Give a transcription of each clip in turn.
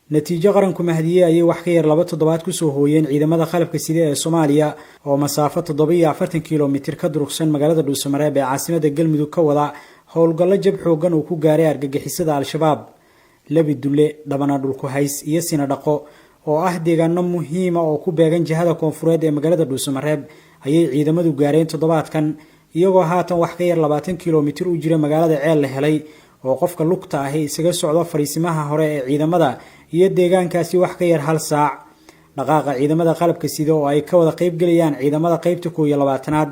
natiijo qaranku mahdiye ayay wax ka yar 2 toddobaad ku soo hooyeen ciidamada qalabka sida ee Soomaaliya oo masaafo 47 kiiloomitir ka durugsan magaalada Dhuusamareeb ee caasimadda galmudug ka wada howlgallo jab xoogan oo ku gaaray argagixisada al-shabaab labi dulle dhabana dhulku hays iyo sina dhaqo oo ah deegaano muhiim ah oo ku beegan jihada koonfureed ee magaalada Dhuusamareeb ayay ciidamadu gaareen toddobaadkan iyagoo haatan wax ka yar 20 kiiloomitir u jira magaalada ceel la helay oo qofka lugta ah isaga socdo fariisimaha hore ee ciidamada iyo deegaankaasi wax ka yar hal saac dhaqaaqa ciidamada qalabka sida oo ay ka wada qayb galayaan ciidamada qaybta 12aad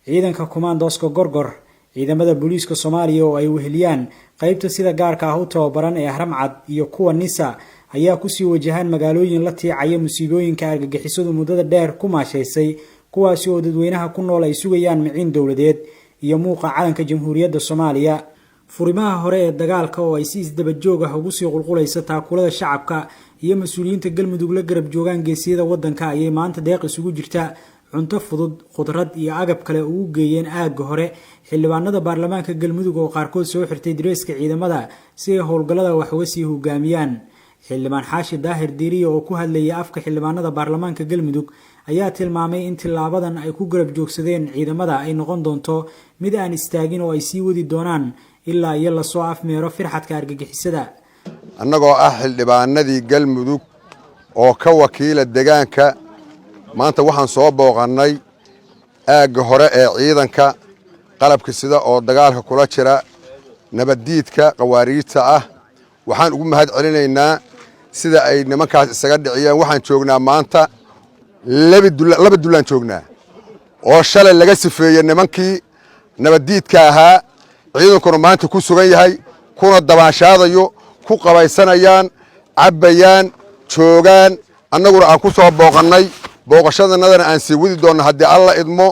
ciidanka commandoska gorgor ciidamada booliiska Soomaaliya oo ay weheliyaan qaybta sida gaarka ah u tababaran ee Haramcad iyo kuwa Nisa ayaa ku sii wajahan magaalooyin la tiicay musiibooyinka argagixisadu muddada dheer ku maashaysay kuwaasi oo dadweynaha ku nool ay sugayaan miciin dawladeed iyo muuqa calanka jamhuuriyadda Soomaaliya furimaha hore ee dagaalka oo ay si isdaba joog ah ugu sii qulqulaysa taakulada shacabka iyo mas'uuliyiinta galmudug la garab joogan geesiyada wadanka ayay maanta deeq isugu jirta cunto fudud qudrad iyo agab kale ugu geeyeen aaga hore xildhibaanada baarlamaanka galmudug oo qaarkood soo xirtay direeska ciidamada si ay howlgallada wax uga sii hogaamiyaan xildhibaan xaashi daahir diiriye oo ku hadlayay afka xildhibaanada baarlamaanka galmudug ayaa tilmaamay in tilaabadan ay ku garab joogsadeen ciidamada ay noqon doonto mid aan istaagin oo ay sii wadi doonaan ilaa iyo la soo afmeero firxadka argagixisada annagoo ah xildhibaanadii galmudug oo ka wakiila deegaanka maanta waxaan soo booqannay aagga hore ee ciidanka qalabka sida oo dagaalka kula jira nabaddiidka qawaariijta ah waxaan ugu mahad celinaynaa sida ay nimankaas isaga dhiciyeen waxaan joognaa maanta laba dulaan joognaa oo shalay laga sifeeyey nimankii nabaddiidka ahaa ciidankuna maanta ku sugan yahay kuna dabaanshaadayo ku qabaysanayaan cabbayaan joogaan annaguna aan ku soo booqannay booqashadanadana aan sii wadi doonno haddii alla idmo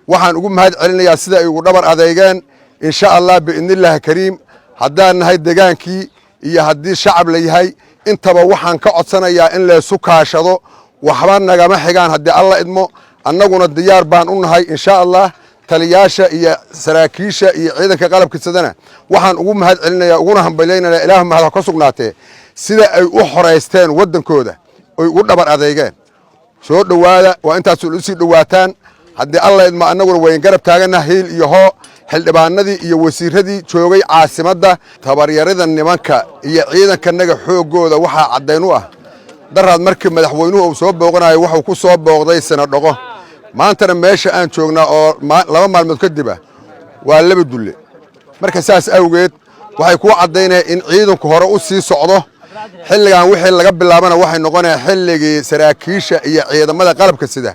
waxaan ugu mahad celinayaa sida ay ugu dhabar adeegeen insha allah biidnillaahi kariim haddaan nahay degaankii iyo haddii shacab la yahay intaba waxaan ka codsanayaa in laysu kaashado waxba nagama xigaan haddii alla idmo annaguna diyaar baan u nahay insha allah taliyaasha iyo saraakiisha iyo ciidanka qalabka sidana waxaan ugu mahad celinayaa uguna hambaleynayaa ilaahu mahad ka sugnaatee sida ay u xoreysteen wadankooda oo ugu dhabar adeegeen soo dhawaada waa intaas u sii dhawaataan haddii alla idmo annaguna wayn garab taagana heel iyo hoo xildhibaanadii iyo wasiiradii joogay caasimadda tabaryarada nimanka iyo ciidankanaga xoogooda waxaa caddeyn u ah daraad markii madaxweynuhu uu soo booqanayo wuxuu ku soo booqday sina dhaqo maantana meesha aan joognaa oo 2 maalmood kadib ah waa laba dulle marka saas awgeed waxay ku cadeynayaan in ciidanku hore u sii socdo xilligan wixii laga bilaabana waxay noqonayaan xilligii saraakiisha iyo ciidamada qalabka sida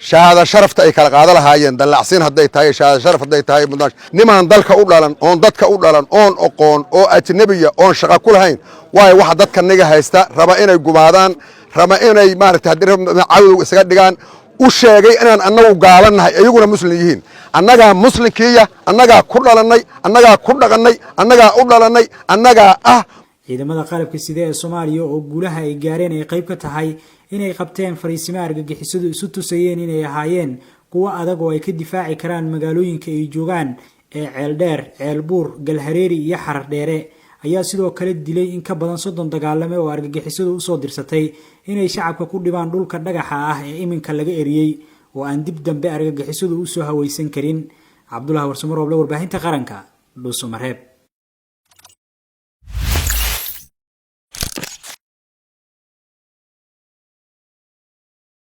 shahaada sharafta ay kala qaada lahaayeen dalacsiin haday tahay shahaada sharaf haday tahay mudaan niman dalka u dhalan oon dadka u dhalan oon aqoon oo ajnabiya oon shaqo ku lahayn waay waxa dadka naga haysta raba inay gumaadaan raba inay maaragtay cadow isaga dhigaan u sheegay inaan annagu gaalanahay ayaguna muslim yihiin annaga muslimkiya annaga ku dhalanay annaga ku dhaqanay annaga u dhalanay annaga ah ciidamada qalabka sida ee Soomaaliya oo guulaha ay gaareen ay qayb ka tahay inay qabteen fariisimaha argagixisadu isu tusayeen inay ahaayeen kuwa adag oo ay ka difaaci karaan magaalooyinka ay joogaan ee Ceeldheer, Ceelbuur, Galhareeri iyo Xardheere ayaa sidoo kale dilay in ka badan 30 dagaalame oo argagixisadu u soo dirsatay inay shacabka ku dhibaan dhulka dhagaxa ah ee iminka laga eriyay oo aan dib dambe argagixisadu u soo hawaysan karin. Cabdullaah Warsamaro warbaahinta qaranka Dhuusamareeb.